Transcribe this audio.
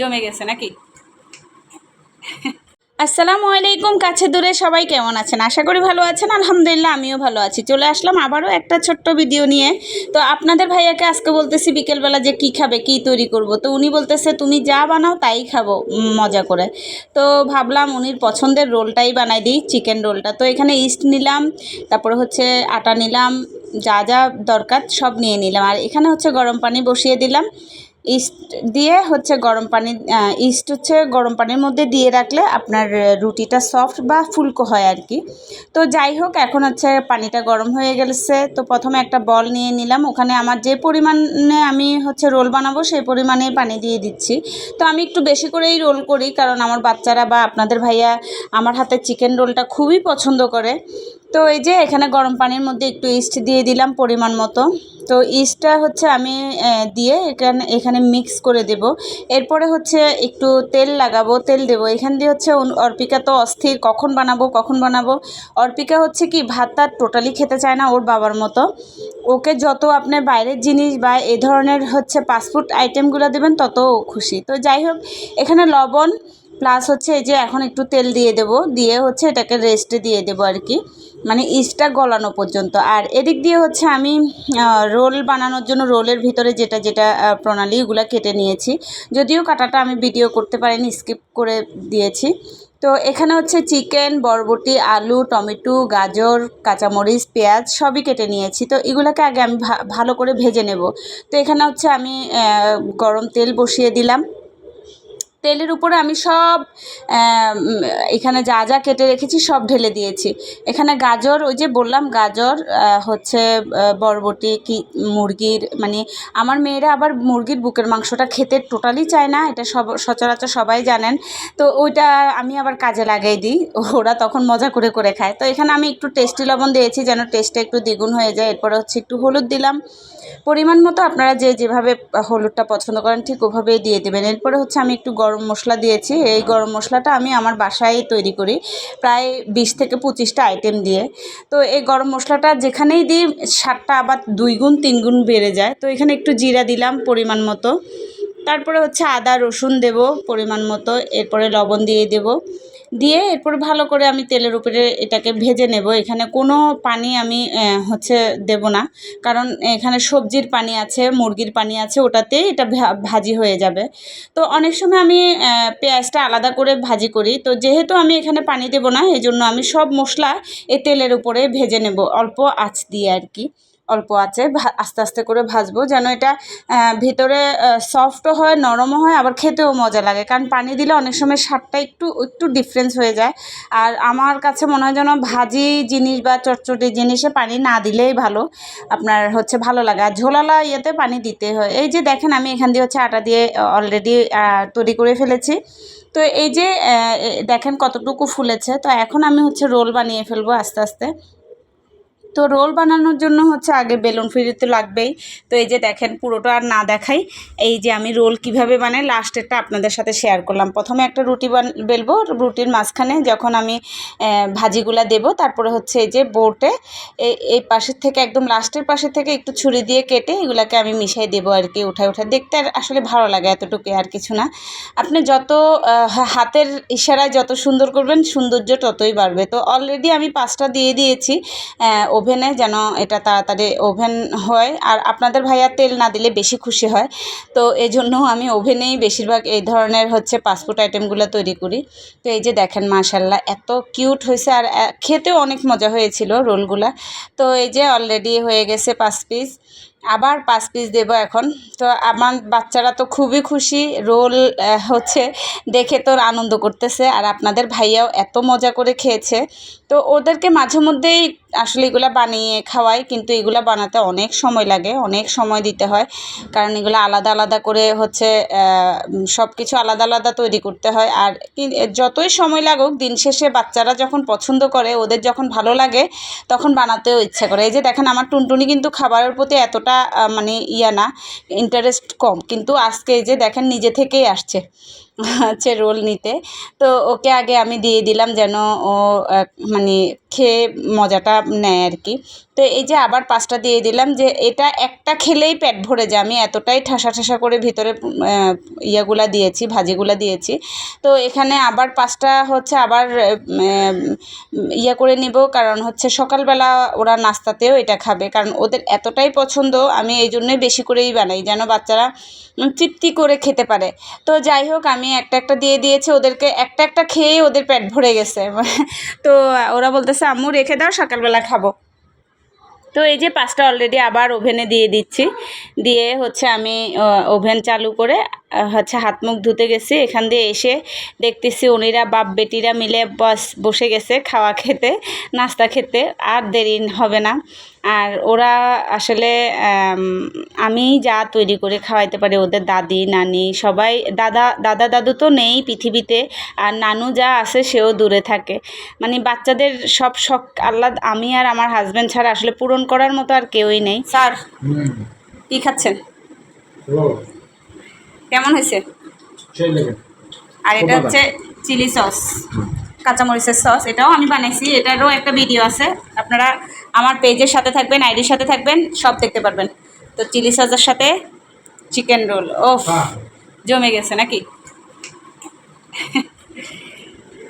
জমে গেছে নাকি? আসসালামু আলাইকুম, কাছে দূরে সবাই কেমন আছেন? আশা করি ভালো আছেন। আলহামদুলিল্লাহ আমিও ভালো আছি। চলে আসলাম আবারও একটা ছোট্ট ভিডিও নিয়ে। তো আপনাদের ভাইয়াকে আজকে বলতেছি বিকেলবেলা যে কী খাবে, কী তৈরি করব। তো উনি বলতেছে তুমি যা বানাও তাই খাবো মজা করে। তো ভাবলাম উনির পছন্দের রোলটাই বানাই দিই, চিকেন রোলটা। তো এখানে ইস্ট নিলাম, তারপরে হচ্ছে আটা নিলাম, যা যা দরকার সব নিয়ে নিলাম। আর এখানে হচ্ছে গরম পানি বসিয়ে দিলাম। ইস্ট দিয়ে হচ্ছে গরম পানি, ইস্ট হচ্ছে গরম পানির মধ্যে দিয়ে রাখলে আপনার রুটিটা সফট বা ফুলকো হয় আর কি। তো যাই হোক, এখন হচ্ছে পানিটা গরম হয়ে গেছে। তো প্রথমে একটা বল নিয়ে নিলাম, ওখানে আমার যে পরিমাণে আমি হচ্ছে রোল বানাবো সেই পরিমাণে পানি দিয়ে দিচ্ছি। তো আমি একটু বেশি করেই রোল করি, কারণ আমার বাচ্চারা বা আপনাদের ভাইয়া আমার হাতে চিকেন রোলটা খুবই পছন্দ করে। তো এই যে এখানে গরম পানির মধ্যে একটু ইস্ট দিয়ে দিলাম পরিমাণ মতো। তো ইস্টটা হচ্ছে আমি দিয়ে এখানে মিক্স করে দেব। এরপরে হচ্ছে একটু তেল লাগাবো, তেল দেবো। এখান দিয়ে হচ্ছে অর্পিকা তো অস্থির, কখন বানাবো। অর্পিকা হচ্ছে কি ভাত টাত টোটালি খেতে চায় না ওর বাবার মতো। ওকে যত আপনার বাইরের জিনিস বা এই ধরনের হচ্ছে ফাস্টফুড আইটেমগুলো দেবেন তত খুশি। তো যাই হোক, এখানে লবণ প্লাস হচ্ছে এই যে এখন একটু তেল দিয়ে দেবো, দিয়ে হচ্ছে এটাকে রেস্টে দিয়ে দেবো আর কি, মানে ইস্টটা গলানো পর্যন্ত। আর এদিক দিয়ে হচ্ছে আমি রোল বানানোর জন্য রোলের ভিতরে যেটা যেটা প্রণালী ওগুলো কেটে নিয়েছি। যদিও কাটাটা আমি ভিডিও করতে পারিনি, স্কিপ করে দিয়েছি। তো এখানে হচ্ছে চিকেন, বরবটি, আলু, টমেটো, গাজর, কাঁচামরিচ, পেঁয়াজ সবই কেটে নিয়েছি। তো এগুলোকে আগে আমি ভালো করে ভেজে নেব। তো এখানে হচ্ছে আমি গরম তেল বসিয়ে দিলাম। তেলের উপরে আমি সব এখানে যা যা কেটে রেখেছি সব ঢেলে দিয়েছি। এখানে গাজর, ওই যে বললাম গাজর, হচ্ছে বরবটি, কি মুরগির, মানে আমার মেয়েরা আবার মুরগির বুকের মাংসটা খেতে টোটালি চায় না, এটা সচরাচর সবাই জানেন। তো ওইটা আমি আবার কাজে লাগাই দিই, ওরা তখন মজা করে করে খায়। তো এখানে আমি একটু টেস্টি লবণ দিয়েছি যেন টেস্টটা একটু দ্বিগুণ হয়ে যায়। এরপরে হচ্ছে একটু হলুদ দিলাম পরিমাণ মতো, আপনারা যেভাবে হলুদটা পছন্দ করেন ঠিক ওভাবেই দিয়ে দেবেন। এরপরে হচ্ছে আমি একটু গরম মশলা দিয়েছি। এই গরম মশলাটা আমি আমার বাসায় তৈরি করি, প্রায় 20 থেকে 25টা আইটেম দিয়ে। তো এই গরম মশলাটা যেখানেই দিই স্বাদটা আবার 2 গুণ 3 গুণ বেড়ে যায়। তো এখানে একটু জিরা দিলাম পরিমাণ মতো, তারপরে হচ্ছে আদা রসুন দেব পরিমাণ মতো, এরপরে লবণ দিয়ে দেব, দিয়ে এরপর ভালো করে আমি তেলের উপরে এটাকে ভেজে নেব। এখানে কোনো পানি আমি হচ্ছে দেব না, কারণ এখানে সবজির পানি আছে, মুরগির পানি আছে, ওটাতেই এটা ভাজি হয়ে যাবে। তো অনেক সময় আমি পেঁয়াজটা আলাদা করে ভাজি করি। তো যেহেতু আমি এখানে পানি দেব না, এই জন্য আমি সব মশলা এই তেলের উপরে ভেজে নেব অল্প আঁচ দিয়ে আর কি। অল্প আঁচে আস্তে আস্তে করে ভাজবো, যেন এটা ভিতরে সফটও হয়, নরমও হয়, আবার খেতেও মজা লাগে। কারণ পানি দিলে অনেক সময় স্বাদটা একটু একটু ডিফারেন্স হয়ে যায়। আর আমার কাছে মনে হয় যেন ভাজি জিনিস বা চটচটি জিনিসে পানি না দিলেই ভালো, আপনার হচ্ছে ভালো লাগে। আর ঝোলালা ইয়েতে পানি দিতে হয়। এই যে দেখেন আমি এখান দিয়ে হচ্ছে আটা দিয়ে অলরেডি তৈরি করে ফেলেছি। তো এই যে দেখেন কতটুকু ফুলেছে। তো এখন আমি হচ্ছে রোল বানিয়ে ফেলবো আস্তে আস্তে। তো রোল বানানোর জন্য হচ্ছে আগে বেলুন ফিরে তো লাগবেই। তো এই যে দেখেন, পুরোটা আর না দেখাই, এই যে আমি রোল কিভাবে বানাই লাস্টেরটা আপনাদের সাথে শেয়ার করলাম। প্রথমে একটা রুটি বেলবো, রুটির মাঝখানে যখন আমি ভাজিগুলা দেব, তারপরে হচ্ছে এই যে বোটে এই পাশের থেকে একদম লাস্টের পাশে থেকে একটু ছুরি দিয়ে কেটে এগুলাকে আমি মিশাই দেবো আর কি। উঠায় দেখতে আর আসলে ভালো লাগে, এতটুকু আর কিছু না। আপনি যত হাতের ইশারায় যত সুন্দর করবেন সৌন্দর্য ততই বাড়বে। তো অলরেডি আমি 5টা দিয়ে দিয়েছি ওভেনে, যেন এটা তাড়াতাড়ি ওভেন হয়। আর আপনাদের ভাইয়া তেল না দিলে বেশি খুশি হয়, তো এই জন্য আমি ওভেনেই বেশিরভাগ এই ধরনের হচ্ছে ফাস্টফুড আইটেমগুলো তৈরি করি। তো এই যে দেখেন মাশাল্লাহ এত কিউট হয়েছে, আর খেতেও অনেক মজা হয়েছিল রোলগুলা। তো এই যে অলরেডি হয়ে গেছে 5 পিস, আবার 5 পিস দেবো এখন। তো আমার বাচ্চারা তো খুবই খুশি, রোল হচ্ছে দেখে তো আনন্দ করতেছে, আর আপনাদের ভাইয়াও এত মজা করে খেয়েছে। তো ওদেরকে মাঝে মধ্যেই আসলে এগুলা বানিয়ে খাওয়াই, কিন্তু এগুলা বানাতে অনেক সময় লাগে, অনেক সময় দিতে হয়, কারণ এগুলো আলাদা আলাদা করে হচ্ছে সব কিছু আলাদা আলাদা তৈরি করতে হয়। আর যতই সময় লাগুক, দিন শেষে বাচ্চারা যখন পছন্দ করে, ওদের যখন ভালো লাগে, তখন বানাতেও ইচ্ছা করে। এই যে দেখেন আমার টুনটুনি কিন্তু খাবারের প্রতি এতটা মানে না, ইন্টারেস্ট কম, কিন্তু আজকে এই যে দেখেন নিজে থেকেই আসছে। হচ্ছে রোল নিতে। তো ওকে আগে আমি দিয়ে দিলাম যেন ও মানে খেয়ে মজাটা নেয় আর কি। তো এই যে আবার 5টা দিয়ে দিলাম, যে এটা একটা খেলেই পেট ভরে যায়, আমি এতটাই ঠাসা ঠাসা করে ভিতরে ইয়েগুলা দিয়েছি, ভাজিগুলা দিয়েছি। তো এখানে আবার 5টা হচ্ছে আবার ইয়ে করে নিব, কারণ হচ্ছে সকালবেলা ওরা নাস্তাতেও এটা খাবে, কারণ ওদের এতটাই পছন্দ, আমি এই জন্যই বেশি করেই বানাই যেন বাচ্চারা তৃপ্তি করে খেতে পারে। তো যাই হোক আমি একটা একটা দিয়ে দিয়েছি ওদেরকে, একটা একটা খেয়েই ওদের পেট ভরে গেছে। তো ওরা বলতেছে আম্মু রেখে দাও, সকালবেলা খাবো। তো এই যে 5টা অলরেডি আবার ওভেনে দিয়ে দিচ্ছি, দিয়ে হচ্ছে আমি ওভেন চালু করে হচ্ছে হাত মুখ ধুতে গেছি। এখান দিয়ে এসে দেখতেছি উনিরা বাপ বেটিরা মিলে বসে গেছে খাওয়া খেতে, নাস্তা খেতে, আর দেরি হবে না। আর ওরা আসলে আমি যা তৈরি করে খাওয়াইতে পারি, ওদের দাদি নানি সবাই, দাদা দাদু তো নেই পৃথিবীতে, আর নানু যা আছে সেও দূরে থাকে। মানে বাচ্চাদের সব শখ আহ্লাদ আমি আর আমার হাজব্যান্ড ছাড়া আসলে পূরণ করার মতো আর কেউই নেই। স্যার কী খাচ্ছেন, কেমন হয়েছে? আর এটা হচ্ছে চিলি সস, কাঁচামরিচের সস, এটাও আমি বানাইছি, এটারও একটা ভিডিও আছে, আপনারা আমার পেজের সাথে থাকবেন, আইডির সাথে থাকবেন, সব দেখতে পারবেন। তো চিলি সসের সাথে চিকেন রোল, ওফ জমে গেছে নাকি?